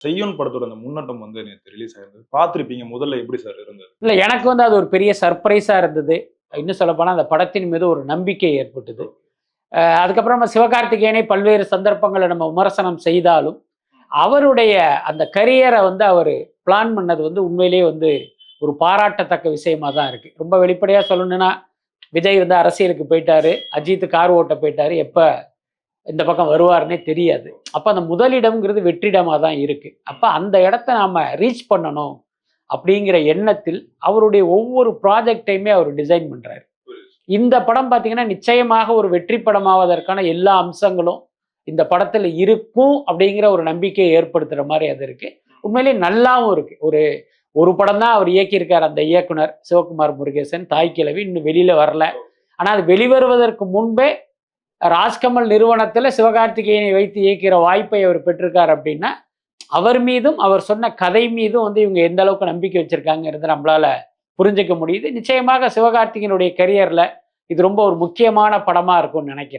செய்யுன் படத்தோட அந்த முன்னோட்டம் வந்து நேத்து ரிலீஸ் ஆயிருந்தது. பார்த்திருப்பீங்க. முதல்ல எப்படி சார் இருந்தது? இல்ல எனக்கு வந்து அது ஒரு பெரிய சர்ப்ரைஸா இருந்தது. இன்னும் சொல்லப்போனா அந்த படத்தின் மீது ஒரு நம்பிக்கை ஏற்பட்டது. அதுக்கப்புறம் நம்ம சிவகார்த்திகேயனை பல்வேறு சந்தர்ப்பங்கள்ல நம்ம விமர்சனம் செய்தாலும், அவருடைய அந்த கரியரை வந்து அவரு பிளான் பண்ணது வந்து உண்மையிலேயே வந்து ஒரு பாராட்டத்தக்க விஷயமா தான் இருக்கு. ரொம்ப வெளிப்படையா சொல்லணும்னா, விஜய் வந்து அரசியலுக்கு போயிட்டாரு. அஜித் கார் ஓட்ட போயிட்டாரு. எப்ப இந்த பக்கம் வருவாருன்னே தெரியாது. அப்ப அந்த முதலிடம்ங்கிறது வெற்றிடமா தான் இருக்கு. அப்ப அந்த இடத்த நாம ரீச் பண்ணணும் அப்படிங்கிற எண்ணத்தில் அவருடைய ஒவ்வொரு ப்ராஜெக்டையுமே அவர் டிசைன் பண்றாரு. இந்த படம் பார்த்தீங்கன்னா, நிச்சயமாக ஒரு வெற்றி படமாவதற்கான எல்லா அம்சங்களும் இந்த படத்துல இருக்கும் அப்படிங்கிற ஒரு நம்பிக்கையை ஏற்படுத்துற மாரி அது இருக்கு. உண்மையிலேயே நல்லாவும் இருக்கு. ஒரு ஒரு படம் தான் அவர் இயக்கியிருக்கார் அந்த இயக்குனர் சிவகுமார் முருகேசன், தாய் கிழவி இன்னும் வெளியில வரல. ஆனா அது வெளிவருவதற்கு முன்பே ராஜ்கமல் நிறுவனத்துல சிவகார்த்திகேயனை வைத்து இயக்கிற வாய்ப்பை அவர் பெற்றிருக்கார் அப்படின்னா, அவர் மீதும் அவர் சொன்ன கதை மீதும் வந்து இவங்க எந்த அளவுக்கு நம்பிக்கை வச்சிருக்காங்கிறத நம்மளால புரிஞ்சுக்க முடியுது. நிச்சயமாக சிவகார்த்திகேயனுடைய கரியர்ல இது ரொம்ப ஒரு முக்கியமான படமா இருக்கும்னு நினைக்கிறேன்.